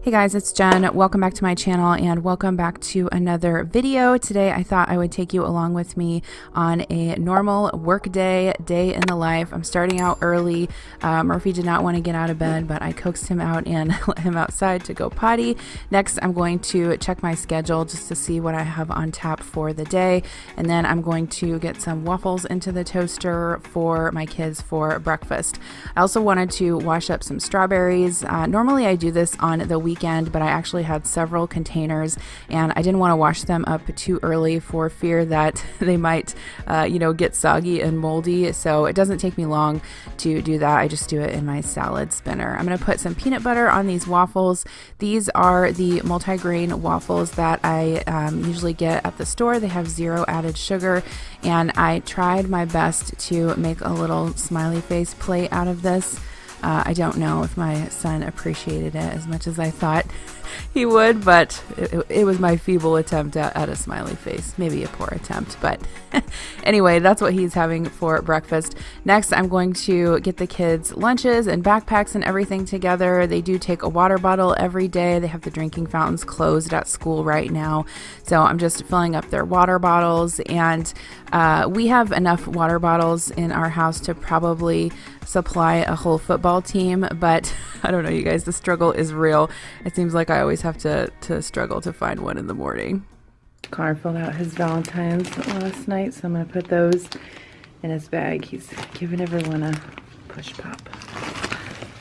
Hey guys, it's Jen. Welcome back to my channel and welcome back to another video. Today I thought I would take you along with me on a normal Workday day in the life. I'm starting out early. Murphy did not want to get out of bed, but I coaxed him out and let him outside to go potty. Next, I'm going to check my schedule just to see what I have on tap for the day. And then I'm going to get some waffles into the toaster for my kids for breakfast. I also wanted to wash up some strawberries. Normally I do this on the weekend, but I actually had several containers and I didn't want to wash them up too early for fear that they might get soggy and moldy. So it doesn't take me long to do that. I just do it in my salad spinner. I'm going to put some peanut butter on these waffles. These are the multigrain waffles that I usually get at the store. They have 0 added sugar, and I tried my best to make a little smiley face plate out of this. I don't know if my son appreciated it as much as I thought he would, but it was my feeble attempt at a smiley face. Maybe a poor attempt, but anyway, that's what he's having for breakfast. Next, I'm going to get the kids' lunches and backpacks and everything together. They do take a water bottle every day. They have the drinking fountains closed at school right now, so I'm just filling up their water bottles, and we have enough water bottles in our house to probably supply a whole football team, but I don't know, you guys, the struggle is real. It seems like I always have to struggle to find one in the morning. Connor filled out his Valentine's last night, so I'm going to put those in his bag. He's giving everyone a push pop.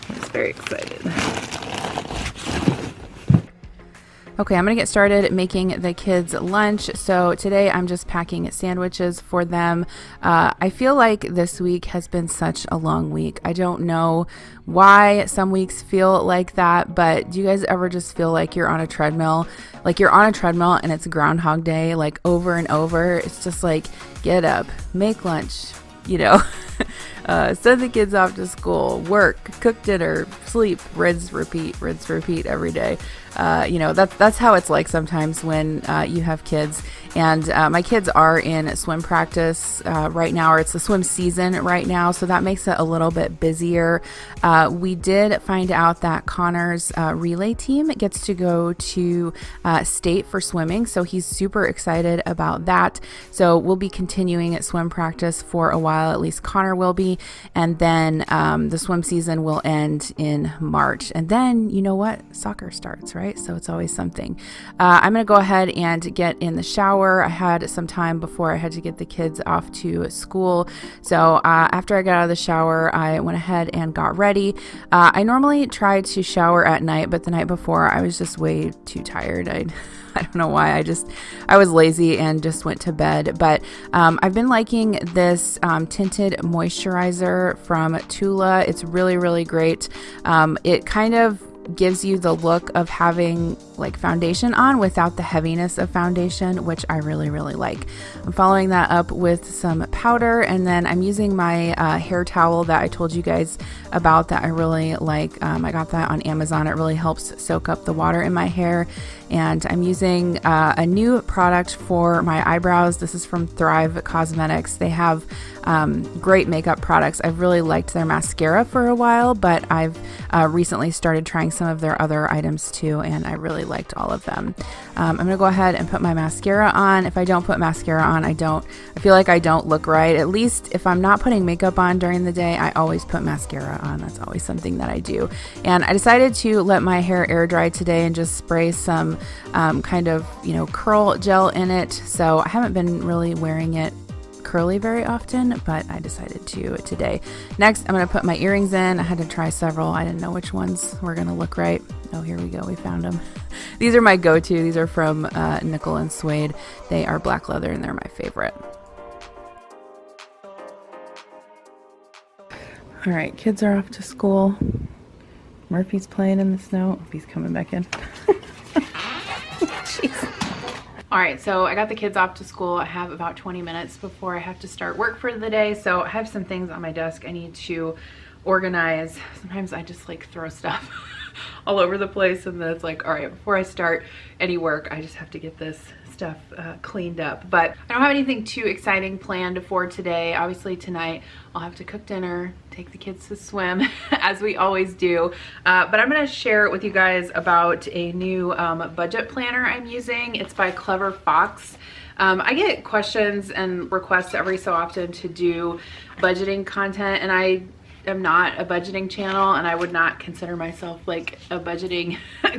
He's very excited. Okay, I'm gonna get started making the kids lunch. So today I'm just packing sandwiches for them. I feel like this week has been such a long week. I don't know why some weeks feel like that, but do you guys ever just feel like you're on a treadmill? Like you're on a treadmill and it's Groundhog Day, like over and over. It's just like, get up, make lunch, send the kids off to school, work, cook dinner, sleep, rinse, repeat every day. That's how it's like sometimes when you have kids. And my kids are in swim practice right now, or it's the swim season right now, so that makes it a little bit busier. We did find out that Connor's relay team gets to go to state for swimming, so he's super excited about that. So we'll be continuing at swim practice for a while, at least Connor will be, and then the swim season will end in March. And then, you know what? Soccer starts, right? So it's always something. I'm going to go ahead and get in the shower. I had some time before I had to get the kids off to school. So after I got out of the shower, I went ahead and got ready. I normally try to shower at night, but the night before I was just way too tired. I don't know why. I was lazy and just went to bed. But I've been liking this tinted moisturizer from Tula. It's really, really great. It kind of gives you the look of having like foundation on without the heaviness of foundation, which I really, really like. I'm following that up with some powder, and then I'm using my hair towel that I told you guys about that I really like. I got that on Amazon. It really helps soak up the water in my hair. And I'm using a new product for my eyebrows. This is from Thrive Cosmetics. They have great makeup products. I've really liked their mascara for a while, but I've recently started trying some of their other items too, and I really liked all of them. I'm gonna go ahead and put my mascara on. If I don't put mascara on, I feel like I don't look right. At least if I'm not putting makeup on during the day, I always put mascara on. That's always something that I do. And I decided to let my hair air dry today and just spray some kind of curl gel in it. So I haven't been really wearing it curly very often, but I decided to today. Next, I'm going to put my earrings in. I had to try several. I didn't know which ones were going to look right. Oh, here we go. We found them. These are my go-to. These are from Nickel and Suede. They are black leather and they're my favorite. All right, kids are off to school. Murphy's playing in the snow. He's coming back in. Jeez. All right, so I got the kids off to school. I have about 20 minutes before I have to start work for the day. So I have some things on my desk I need to organize. Sometimes I just like throw stuff all over the place, and then it's like, all right, before I start any work, I just have to get this stuff cleaned up. But I don't have anything too exciting planned for today. Obviously tonight I'll have to cook dinner, take take the kids to swim as we always do. But I'm going to share with you guys about a new budget planner I'm using. It's by Clever Fox. I get questions and requests every so often to do budgeting content, and I am not a budgeting channel, and I would not consider myself like a budgeting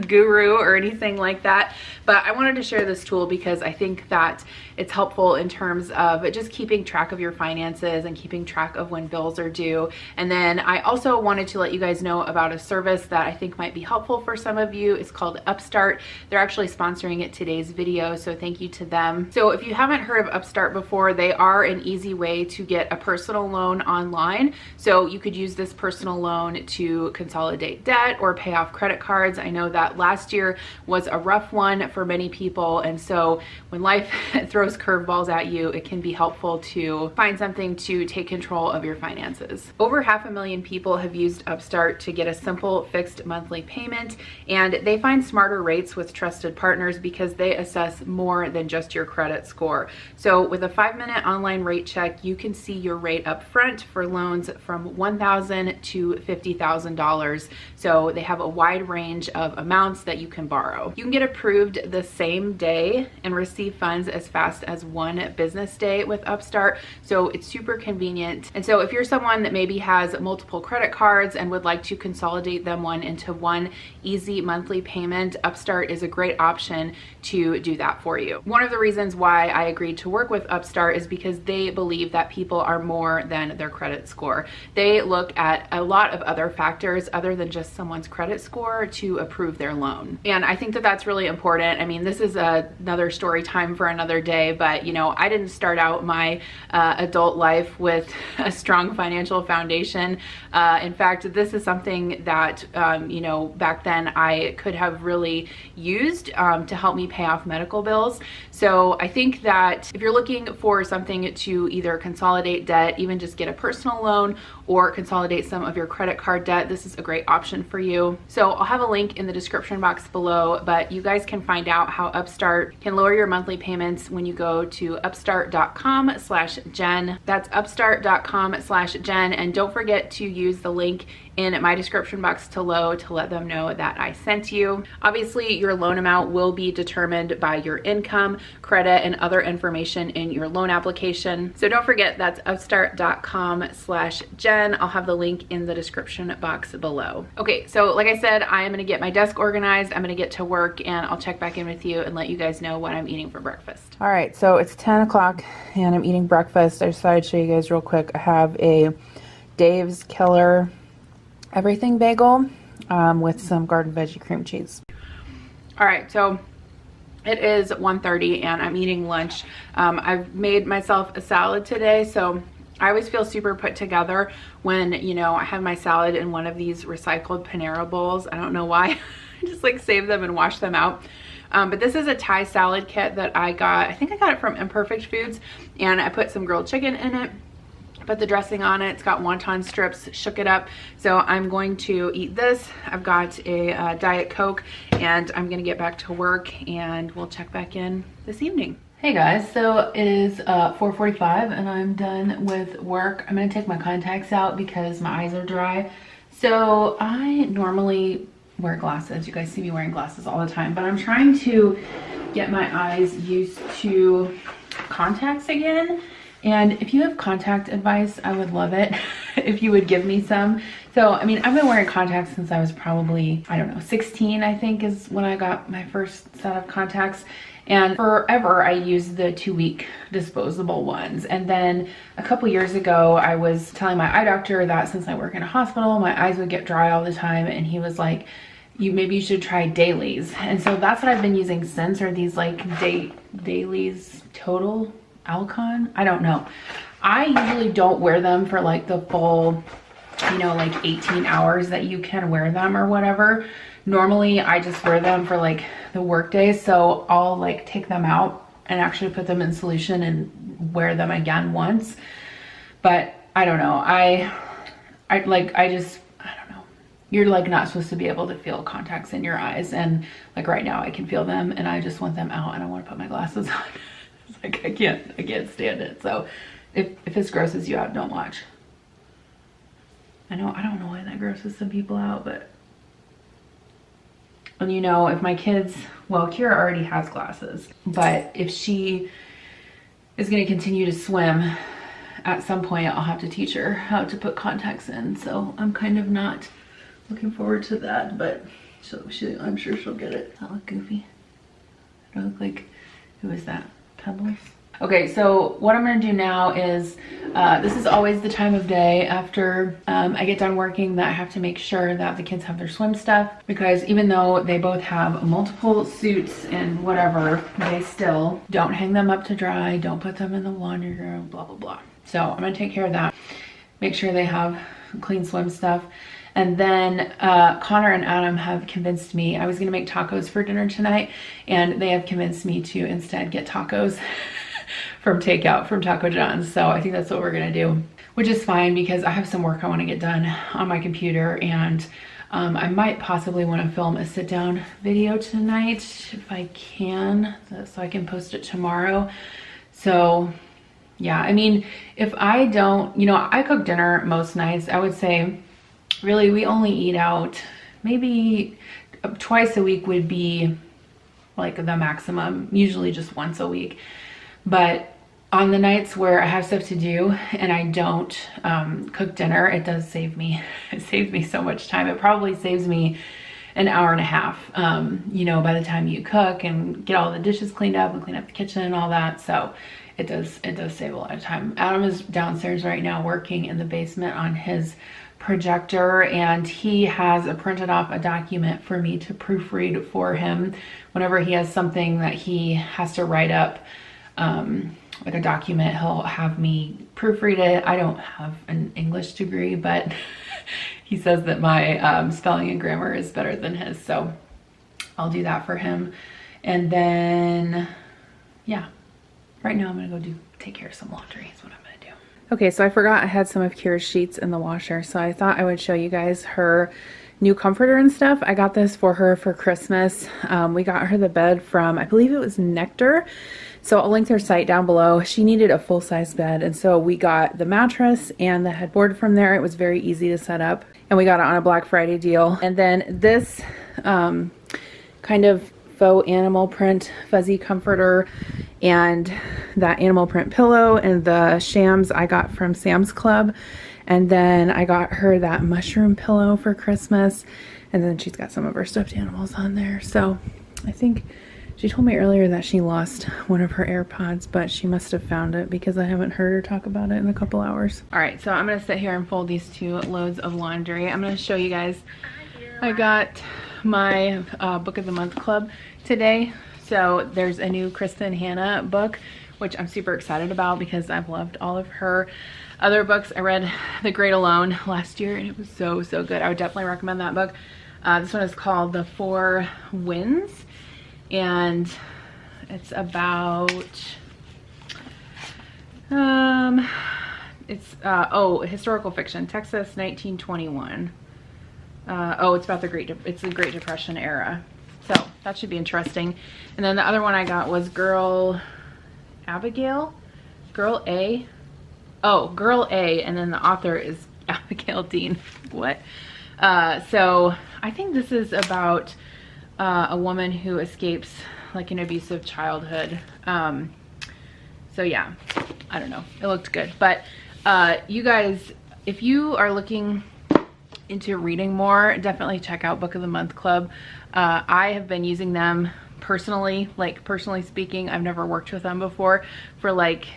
guru or anything like that. But I wanted to share this tool because I think that it's helpful in terms of just keeping track of your finances and keeping track of when bills are due. And then I also wanted to let you guys know about a service that I think might be helpful for some of you. It's called Upstart. They're actually sponsoring it today's video, so thank you to them. So if you haven't heard of Upstart before, they are an easy way to get a personal loan online. So you could use this personal loan to consolidate debt or pay off credit cards. I know that last year was a rough one for many people, and so when life throws curveballs at you, it can be helpful to find something to take control of your finances. Over 500,000 people have used Upstart to get a simple fixed monthly payment, and they find smarter rates with trusted partners because they assess more than just your credit score. So with a 5-minute online rate check, you can see your rate up front for loans from $1,000 to $50,000. So they have a wide range of amounts that you can borrow. You can get approved the same day and receive funds as fast as 1 business day with Upstart. So it's super convenient. And so if you're someone that maybe has multiple credit cards and would like to consolidate them into one easy monthly payment, Upstart is a great option to do that for you. One of the reasons why I agreed to work with Upstart is because they believe that people are more than their credit score. They look at a lot of other factors other than just someone's credit score to approve their loan. And I think that that's really important. I mean, this is another story time for another day, but you know, I didn't start out my adult life with a strong financial foundation. In fact, this is something that, you know, back then I could have really used to help me pay off medical bills. So I think that if you're looking for something to either consolidate debt, even just get a personal loan, or consolidate some of your credit card debt, this is a great option for you. So I'll have a link in the description box below, but you guys can find out how Upstart can lower your monthly payments when you go to upstart.com/Jen. That's upstart.com/Jen. And don't forget to use the link in my description box below to let them know that I sent you. Obviously, your loan amount will be determined by your income, credit, and other information in your loan application. So don't forget, that's upstart.com/Jen. I'll have the link in the description box below. Okay, so like I said, I am gonna get my desk organized. I'm gonna get to work, and I'll check back in with you and let you guys know what I'm eating for breakfast. All right, so it's 10 o'clock and I'm eating breakfast. I decided to show you guys real quick. I have a Dave's Killer everything bagel with some garden veggie cream cheese. All right, so it is 1:30 and I'm eating lunch. I've made myself a salad today, so I always feel super put together when, you know, I have my salad in one of these recycled Panera bowls. I don't know why. I just like save them and wash them out. But this is a Thai salad kit that I got. I think I got it from Imperfect Foods, and I put some grilled chicken in it, put the dressing on it. It's got wonton strips, shook it up. So I'm going to eat this. I've got a Diet Coke, and I'm gonna get back to work, and we'll check back in this evening. Hey guys, so it is 4:45 and I'm done with work. I'm gonna take my contacts out because my eyes are dry. So I normally wear glasses. You guys see me wearing glasses all the time, but I'm trying to get my eyes used to contacts again. And if you have contact advice, I would love it if you would give me some. So, I mean, I've been wearing contacts since I was probably, I don't know, 16, I think is when I got my first set of contacts. And forever, I used the 2-week disposable ones. And then a couple years ago, I was telling my eye doctor that since I work in a hospital, my eyes would get dry all the time. And he was like, maybe you should try dailies. And so that's what I've been using since, are these like dailies total Alcon. I don't know. I usually don't wear them for like the full, you know, like 18 hours that you can wear them or whatever. Normally I just wear them for like the workday, so I'll like take them out and actually put them in solution and wear them again once. But I don't know. I don't know. You're like not supposed to be able to feel contacts in your eyes, and like right now I can feel them and I just want them out and I want to put my glasses on. Like I can't stand it. So if this grosses you out, don't watch. I don't know why that grosses some people out, but, and you know, if my kids, well, Kira already has glasses, but if she is going to continue to swim, at some point I'll have to teach her how to put contacts in. So I'm kind of not looking forward to that, but I'm sure she'll get it. Does that look goofy? I don't look like, who is that? Pebbles? Okay, so what I'm gonna do now is, this is always the time of day after I get done working that I have to make sure that the kids have their swim stuff, because even though they both have multiple suits and whatever, they still don't hang them up to dry, don't put them in the laundry room, blah, blah, blah. So I'm gonna take care of that, make sure they have clean swim stuff. And then Connor and Adam have convinced me, I was gonna make tacos for dinner tonight, and they have convinced me to instead get tacos from takeout from Taco John's. So I think that's what we're gonna do, which is fine because I have some work I wanna get done on my computer, and I might possibly wanna film a sit down video tonight if I can, so I can post it tomorrow. So yeah, I mean, if I don't, you know, I cook dinner most nights. I would say really we only eat out maybe twice a week would be like the maximum, usually just once a week. But on the nights where I have stuff to do and I don't cook dinner, it does save me. It saves me so much time. It probably saves me an hour and a half, you know, by the time you cook and get all the dishes cleaned up and clean up the kitchen and all that. So it does save a lot of time. Adam is downstairs right now working in the basement on his projector, and he has printed off a document for me to proofread for him whenever he has something that he has to write up, like a document. He'll have me proofread it. I don't have an English degree, but he says that my spelling and grammar is better than his, so I'll do that for him. And then yeah, right now I'm gonna go take care of some laundry is what I'm gonna do. Okay, so I forgot I had some of Kira's sheets in the washer, so I thought I would show you guys her new comforter and stuff. I got this for her for Christmas. We got her the bed from, I believe it was Nectar. So I'll link their site down below. She needed a full-size bed, and so we got the mattress and the headboard from there. It was very easy to set up, and we got it on a Black Friday deal. And then this kind of faux animal print fuzzy comforter and that animal print pillow and the shams I got from Sam's Club. And then I got her that mushroom pillow for Christmas, and then she's got some of her stuffed animals on there. So I think she told me earlier that she lost one of her AirPods, but she must have found it because I haven't heard her talk about it in a couple hours. All right, so I'm gonna sit here and fold these 2 loads of laundry. I'm gonna show you guys, I got my book of the month club today. So there's a new Kristen Hanna book, which I'm super excited about because I've loved all of her other books. I read The Great Alone last year and it was so, so good. I would definitely recommend that book. This one is called The Four Winds, and it's about, historical fiction, Texas 1921. It's about the Great Depression era. So that should be interesting. And then the other one I got was Girl A, and then the author is Abigail Dean. What? So I think this is about a woman who escapes like an abusive childhood. So yeah, I don't know. It looked good. But you guys, if you are looking into reading more, definitely check out Book of the Month Club. I have been using them personally, like personally speaking. I've never worked with them before for like,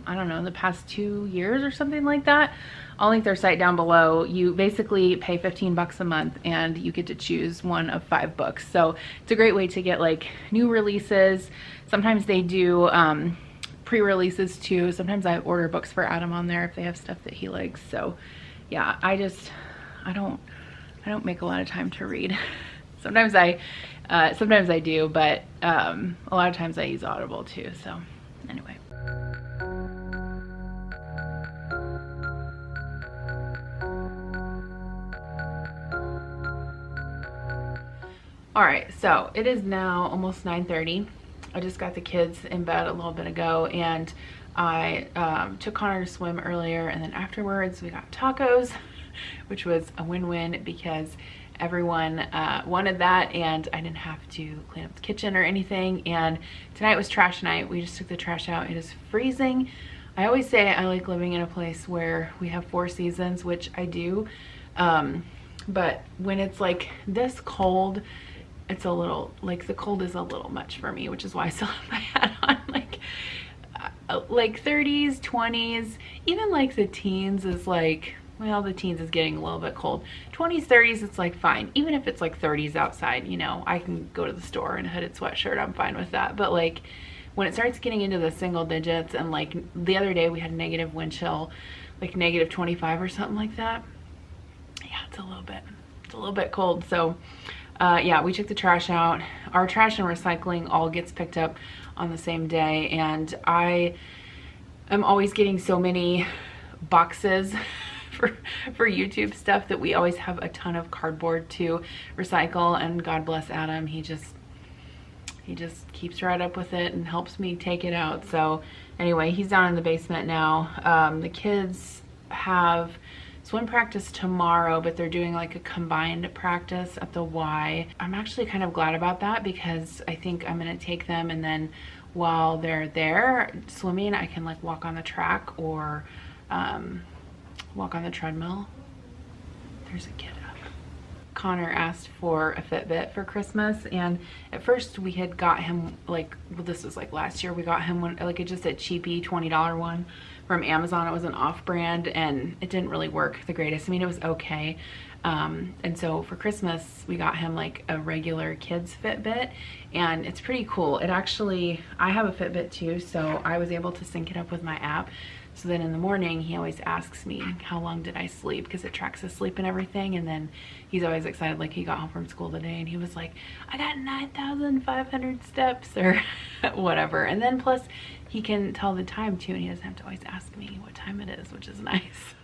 I don't know, the past 2 years or something like that. I'll link their site down below. You basically pay 15 bucks a month and you get to choose one of 5 books. So it's a great way to get like new releases. Sometimes they do pre-releases too. Sometimes I order books for Adam on there if they have stuff that he likes. So yeah, I don't make a lot of time to read. Sometimes I do, but a lot of times I use Audible too. So anyway. All right, so it is now almost 9:30. I just got the kids in bed a little bit ago, and I took Connor to swim earlier, and then afterwards we got tacos. which was a win-win because everyone wanted that, and I didn't have to clean up the kitchen or anything. And tonight was trash night. We just took the trash out. It is freezing. I always say I like living in a place where we have 4 seasons, which I do. But when it's like this cold, it's a little, like the cold is a little much for me, which is why I still have my hat on. Like 30s, 20s, even like the teens is like, well, the teens is getting a little bit cold. 20s, 30s, it's like fine. Even if it's like 30s outside, you know, I can go to the store in a hooded sweatshirt. I'm fine with that. But like when it starts getting into the single digits, and like the other day we had a negative wind chill, like negative 25 or something like that. Yeah, it's a little bit cold. So yeah, we took the trash out. Our trash and recycling all gets picked up on the same day, and I am always getting so many boxes for YouTube stuff that we always have a ton of cardboard to recycle. And God bless Adam, he just keeps right up with it and helps me take it out. So anyway, he's down in the basement now. The kids have swim practice tomorrow, but they're doing like a combined practice at the Y. I'm actually kind of glad about that because I think I'm gonna take them, and then while they're there swimming, I can like walk on the track or walk on the treadmill. There's a kid up. Connor asked for a Fitbit for Christmas, and at first we had got him like, well, this was like last year, we got him one, like just a cheapy $20 one from Amazon. It was an off-brand and it didn't really work the greatest. I mean, it was okay. And so for Christmas we got him like a regular kids Fitbit, and it's pretty cool. It actually, I have a Fitbit too, so I was able to sync it up with my app. So then in the morning, he always asks me, how long did I sleep? Because it tracks his sleep and everything. And then he's always excited, like he got home from school today and he was like, I got 9,500 steps or whatever. And then plus he can tell the time too, and he doesn't have to always ask me what time it is, which is nice.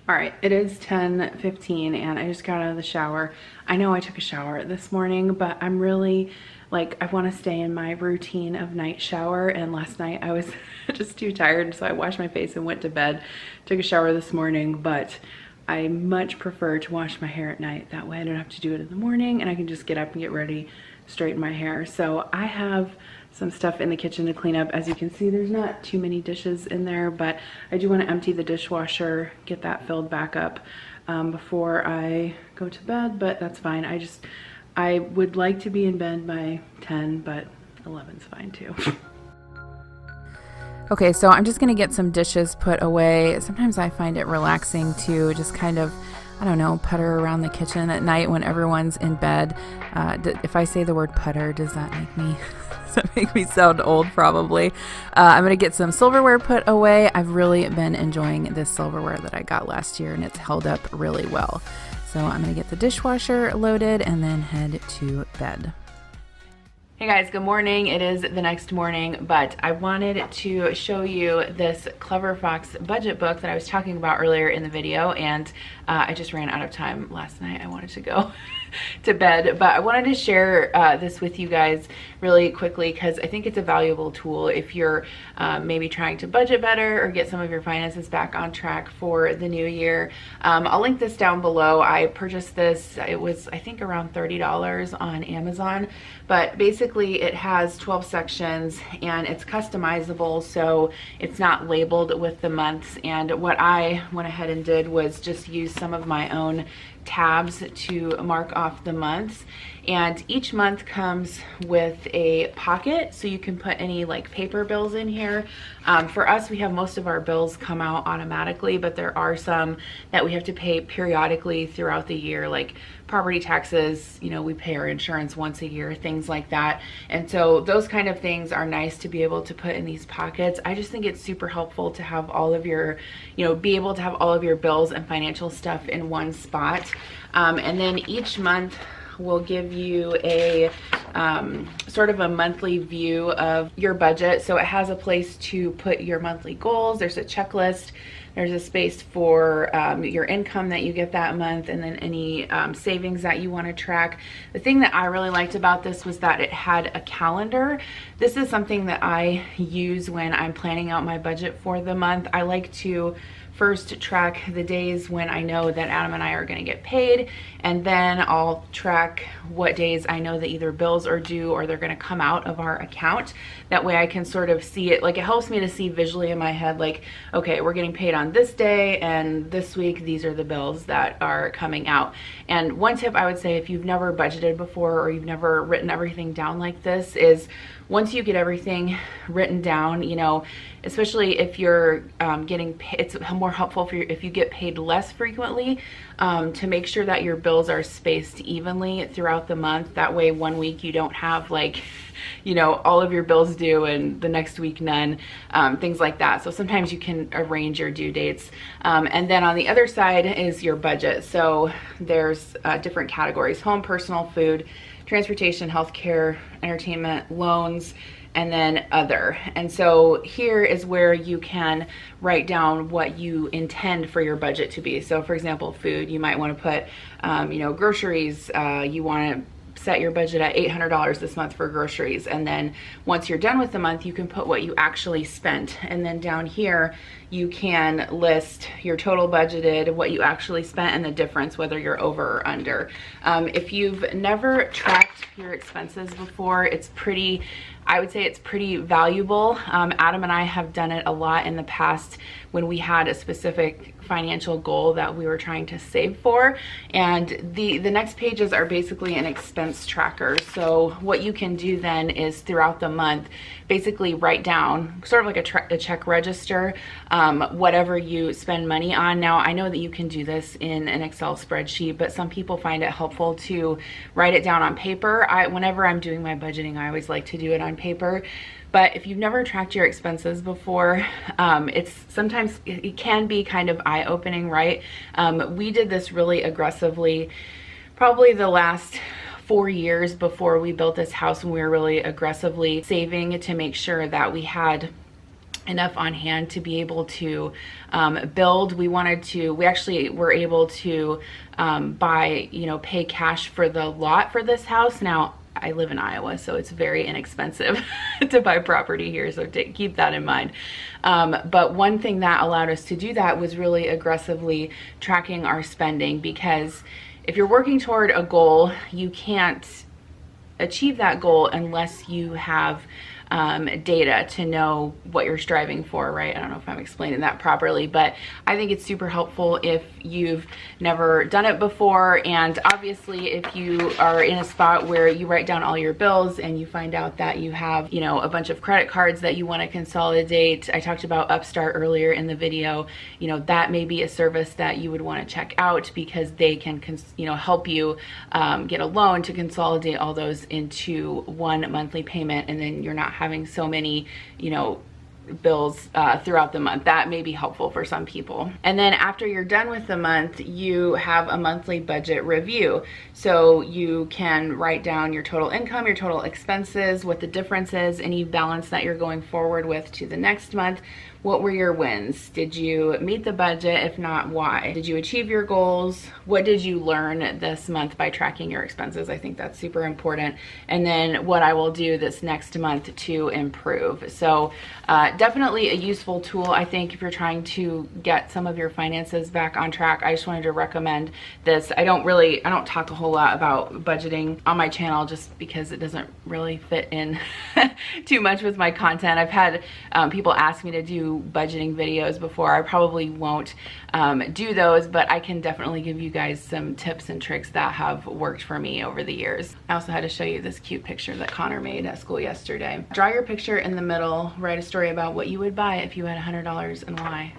All right, it is 10:15 and I just got out of the shower. I know I took a shower this morning, but I'm really like, I want to stay in my routine of night shower, and last night I was just too tired, so I washed my face and went to bed. Took a shower this morning, but I much prefer to wash my hair at night. That way I don't have to do it in the morning and I can just get up and get ready, straighten my hair. So I have some stuff in the kitchen to clean up. As you can see, there's not too many dishes in there, but I do want to empty the dishwasher, get that filled back up before I go to bed, but that's fine. I would like to be in bed by 10, but 11's fine too. Okay, so I'm just gonna get some dishes put away. Sometimes I find it relaxing to just kind of, I don't know, putter around the kitchen at night when everyone's in bed. If I say the word putter, does that make me sound old? Probably. I'm gonna get some silverware put away. I've really been enjoying this silverware that I got last year, and it's held up really well. So I'm gonna get the dishwasher loaded and then head to bed. Hey guys, good morning. It is the next morning, but I wanted to show you this Clever Fox budget book that I was talking about earlier in the video, and I just ran out of time last night. I wanted to go to bed, but I wanted to share this with you guys really quickly because I think it's a valuable tool if you're maybe trying to budget better or get some of your finances back on track for the new year. I'll link this down below. I purchased this, it was I think around $30 on Amazon, but basically it has 12 sections and it's customizable, so it's not labeled with the months. And what I went ahead and did was just use some of my own tabs to mark off the months, and each month comes with a pocket so you can put any like paper bills in here. For us, we have most of our bills come out automatically, but there are some that we have to pay periodically throughout the year, like property taxes, you know, we pay our insurance once a year, things like that. And so those kind of things are nice to be able to put in these pockets. I just think it's super helpful to have all of your, you know, be able to have all of your bills and financial stuff in one spot. And then each month will give you a sort of a monthly view of your budget. So it has a place to put your monthly goals. There's a checklist. There's a space for your income that you get that month, and then any savings that you want to track. The thing that I really liked about this was that it had a calendar. This is something that I use when I'm planning out my budget for the month. I like to first track the days when I know that Adam and I are going to get paid, and then I'll track what days I know that either bills are due or they're going to come out of our account. That way I can sort of see it, like it helps me to see visually in my head, like, okay, we're getting paid on this day, and this week these are the bills that are coming out. And one tip I would say, if you've never budgeted before or you've never written everything down like this, is once you get everything written down, you know, especially if you're getting paid, it's more helpful for you if you get paid less frequently, to make sure that your bills are spaced evenly throughout the month. That way one week you don't have, like, you know, all of your bills due and the next week none, things like that. So sometimes you can arrange your due dates. And then on the other side is your budget. So there's different categories: home, personal, food, transportation, healthcare, entertainment, loans, and then other. And so here is where you can write down what you intend for your budget to be. So for example, food, you might want to put, you know, groceries, you want to set your budget at $800 this month for groceries. And then once you're done with the month, you can put what you actually spent. And then down here, you can list your total budgeted, what you actually spent, and the difference, whether you're over or under. If you've never tracked your expenses before, it's pretty, I would say it's pretty valuable. Adam and I have done it a lot in the past when we had a specific financial goal that we were trying to save for. And the next pages are basically an expense tracker. So what you can do then is throughout the month, basically write down, sort of like a check register, whatever you spend money on. Now, I know that you can do this in an Excel spreadsheet, but some people find it helpful to write it down on paper. Whenever I'm doing my budgeting, I always like to do it on paper. But if you've never tracked your expenses before, it's sometimes, it can be kind of eye-opening, right? We did this really aggressively, probably the last 4 years before we built this house, when we were really aggressively saving to make sure that we had enough on hand to be able to build. We actually were able to buy, you know, pay cash for the lot for this house. Now, I live in Iowa, so it's very inexpensive to buy property here, so keep that in mind. But one thing that allowed us to do that was really aggressively tracking our spending, because if you're working toward a goal, you can't achieve that goal unless you have data to know what you're striving for, right? I don't know if I'm explaining that properly, but I think it's super helpful if you've never done it before. And obviously, if you are in a spot where you write down all your bills and you find out that you have, you know, a bunch of credit cards that you want to consolidate. I talked about Upstart earlier in the video. You know, that may be a service that you would want to check out, because they can, you know, help you get a loan to consolidate all those into one monthly payment, and then you're not having so many, you know, bills throughout the month. That may be helpful for some people. And then after you're done with the month, you have a monthly budget review. So you can write down your total income, your total expenses, what the difference is, any balance that you're going forward with to the next month. What were your wins? Did you meet the budget? If not, why? Did you achieve your goals? What did you learn this month by tracking your expenses? I think that's super important. And then what I will do this next month to improve. So definitely a useful tool, I think, if you're trying to get some of your finances back on track. I just wanted to recommend this. I don't talk a whole lot about budgeting on my channel, just because it doesn't really fit in too much with my content. I've had people ask me to do budgeting videos before. I probably won't do those, but I can definitely give you guys some tips and tricks that have worked for me over the years. I also had to show you this cute picture that Connor made at school yesterday. Draw your picture in the middle, write a story about what you would buy if you had $100 and why.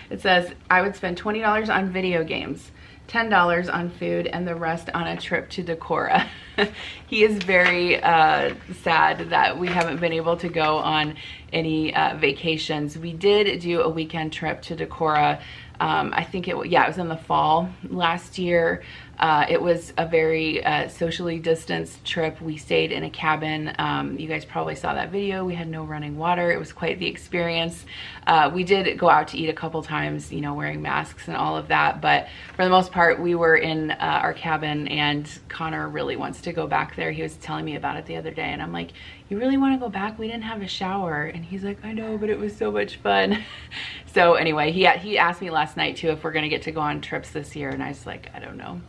It says, I would spend $20 on video games, $10 on food, and the rest on a trip to Decorah. He is very sad that we haven't been able to go on any vacations. We did do a weekend trip to Decorah. I think it was in the fall last year. It was a very socially distanced trip. We stayed in a cabin. You guys probably saw that video. We had no running water. It was quite the experience. We did go out to eat a couple times, you know, wearing masks and all of that, but for the most part, we were in our cabin, and Connor really wants to go back there. He was telling me about it the other day, and I'm like, you really want to go back? We didn't have a shower. And he's like, I know, but it was so much fun. So anyway, he asked me last night too if we're gonna get to go on trips this year, and I was like, I don't know.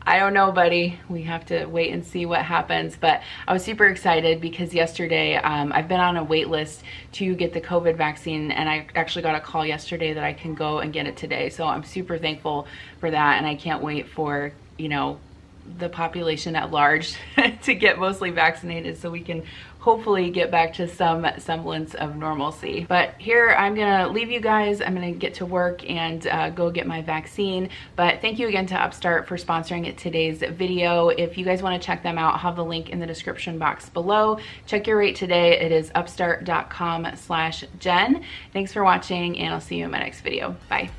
I don't know, buddy. We have to wait and see what happens. But I was super excited because yesterday I've been on a wait list to get the COVID vaccine, and I actually got a call yesterday that I can go and get it today. So I'm super thankful for that, and I can't wait for, you know, the population at large to get mostly vaccinated so we can hopefully get back to some semblance of normalcy. But here I'm gonna leave you guys. I'm gonna get to work and go get my vaccine. But thank you again to Upstart for sponsoring today's video. If you guys want to check them out, I'll have the link in the description box below. Check your rate today. It is upstart.com/Jen. Thanks for watching, and I'll see you in my next video. Bye.